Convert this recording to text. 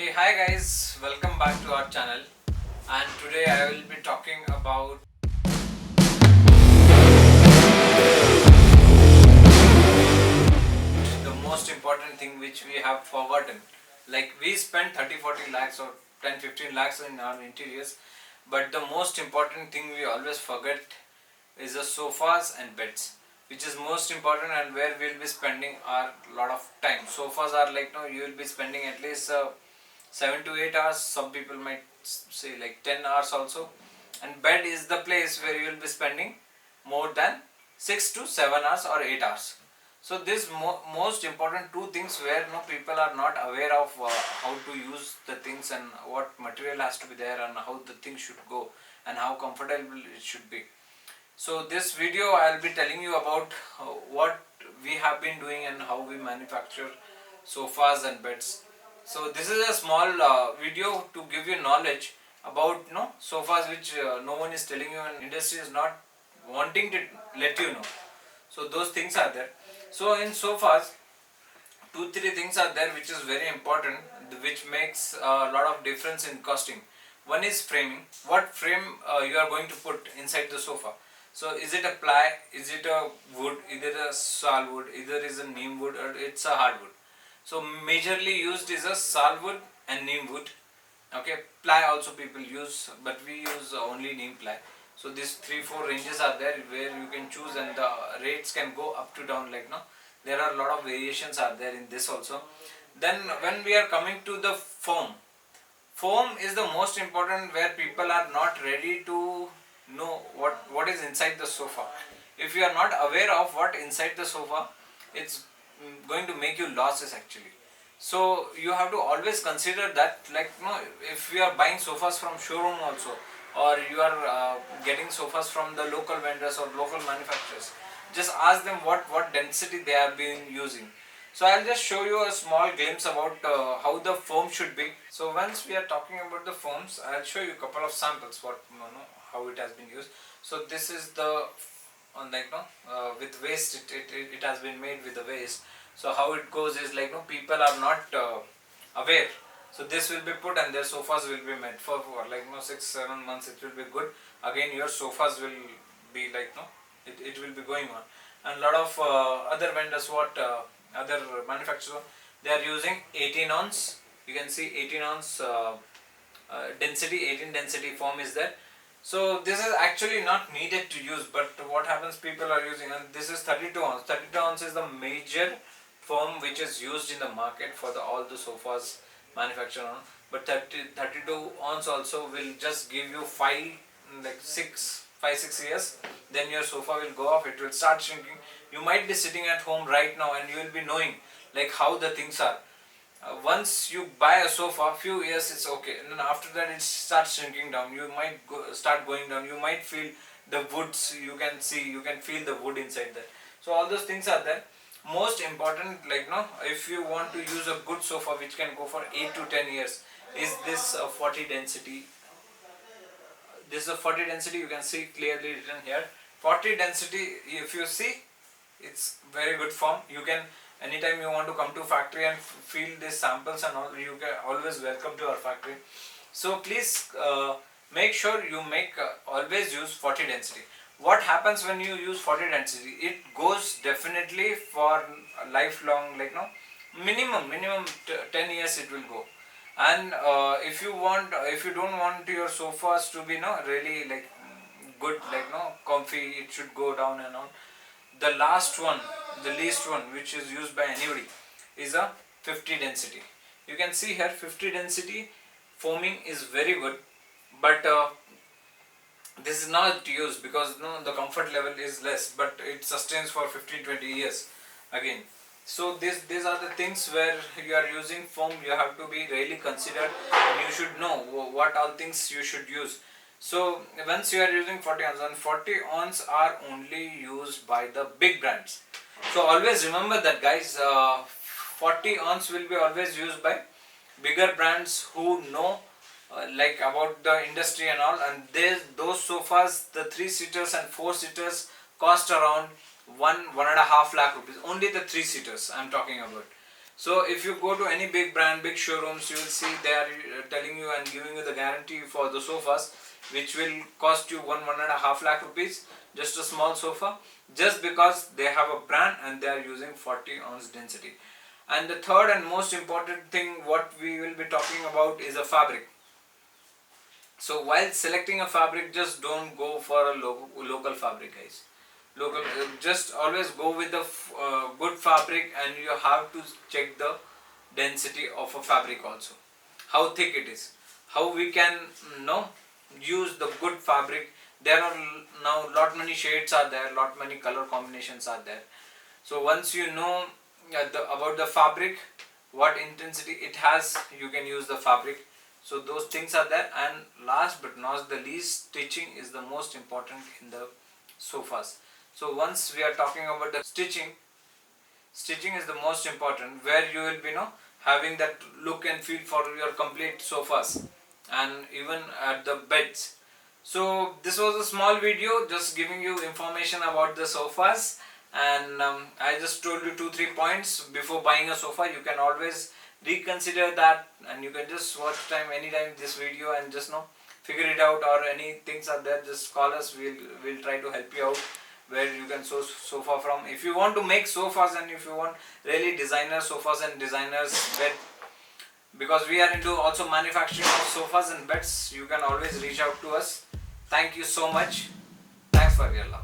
Hey, hi guys, welcome back to our channel. And today I will be talking about the most important thing which we have forgotten. Like we spend 30-40 lakhs or 10-15 lakhs in our interiors, but the most important thing we always forget is the sofas and beds, which is most important and where we'll be spending our lot of time. Sofas are like no, you will be spending at least 7 to 8 hours. Some people might say like 10 hours also. And bed is the place where you will be spending more than 6 to 7 hours or 8 hours. So this most important two things where no people are not aware of how to use the things and what material has to be there and how the thing should go and how comfortable it should be. So this video I'll be telling you about what we have been doing and how we manufacture sofas and beds. So this is a small video to give you knowledge about sofas which no one is telling you and industry is not wanting to let you know. So those things are there. So in sofas, two three things are there which is very important, which makes a lot of difference in costing. One is framing. What frame you are going to put inside the sofa? So is it a ply, is it a wood, either a salwood, either is a neem wood, or it's a hardwood? So majorly used is a salwood and neem wood. Okay, ply also people use, but we use only neem ply. So these 3-4 ranges are there where you can choose, and the rates can go up to down, like no, there are a lot of variations are there in this also. Then when we are coming to the foam is the most important, where people are not ready to know what is inside the sofa. If you are not aware of what inside the sofa, it's going to make you losses actually. So you have to always consider that, like no, if you are buying sofas from showroom also, or you are getting sofas from the local vendors or local manufacturers, just ask them what density they have been using. So I'll just show you a small glimpse about how the foam should be. So once we are talking about the foams, I'll show you a couple of samples what how it has been used. So this is the on like no with waste, it has been made with the waste. So how it goes is like no, people are not aware. So this will be put and their sofas will be made for like no 6-7 months. It will be good. Again your sofas will be like no, it will be going on. And a lot of other vendors, what other manufacturers, they are using 18 ounce. You can see 18 ounce density, 18 density foam is there. So this is actually not needed to use, but what happens, people are using, and this is 32 ounce. 32 ounce is the major foam which is used in the market for all the sofas manufactured on. But 32 ounce also will just give you 5-6 years. Then your sofa will go off, it will start shrinking. You might be sitting at home right now and you will be knowing like how the things are. Once you buy a sofa, few years it's okay, and then after that it starts shrinking down. You might start going down. You might feel the woods. You can see, you can feel the wood inside that. So all those things are there. Most important, like no, if you want to use a good sofa which can go for 8 to 10 years, is this 40 density. This is a 40 density. You can see clearly written here. 40 density. If you see, it's very good form. You can, anytime you want to come to factory and feel these samples and all, you can always welcome to our factory. So please make sure you make always use 40 density. What happens when you use 40 density? It goes definitely for lifelong, like no, minimum 10 years it will go. And if you don't want your sofas to be no really like good, like no comfy, it should go down and on. The last one, the least one which is used by anybody, is a 50 density. You can see here 50 density foaming is very good, but this is not used because no, the comfort level is less, but it sustains for 15-20 years again. So these are the things where you are using foam. You have to be really considered and you should know what all things you should use. So once you are using 40 ounce, and 40 ounce are only used by the big brands. So always remember that, guys. 40 ounce will be always used by bigger brands who know like about the industry and all. And those sofas, the 3-seaters and 4-seaters, cost around 1.5 lakh rupees. Only the 3-seaters I'm talking about. So if you go to any big brand, big showrooms, you will see they are telling you and giving you the guarantee for the sofas, which will cost you 1.5 lakh rupees, just a small sofa, just because they have a brand and they are using 40 ounce density. And the third and most important thing what we will be talking about is a fabric. So while selecting a fabric, just don't go for a local fabric, guys. Just always go with the good fabric, and you have to check the density of a fabric also, how thick it is, how we can use the good fabric. There are now lot many shades are there, lot many color combinations are there. So once you know about the fabric, what intensity it has, you can use the fabric. So those things are there. And last but not the least, stitching is the most important in the sofas. So once we are talking about the stitching is the most important, where you will be having that look and feel for your complete sofas and even at the beds. So this was a small video just giving you information about the sofas, and I just told you 2-3 points before buying a sofa. You can always reconsider that, and you can just watch anytime this video and just figure it out, or any things are there, just call us. We'll try to help you out where you can source sofa from. If you want to make sofas, and if you want really designer sofas and designers bed, because we are into also manufacturing of sofas and beds, you can always reach out to us. Thank you so much. Thanks for your love.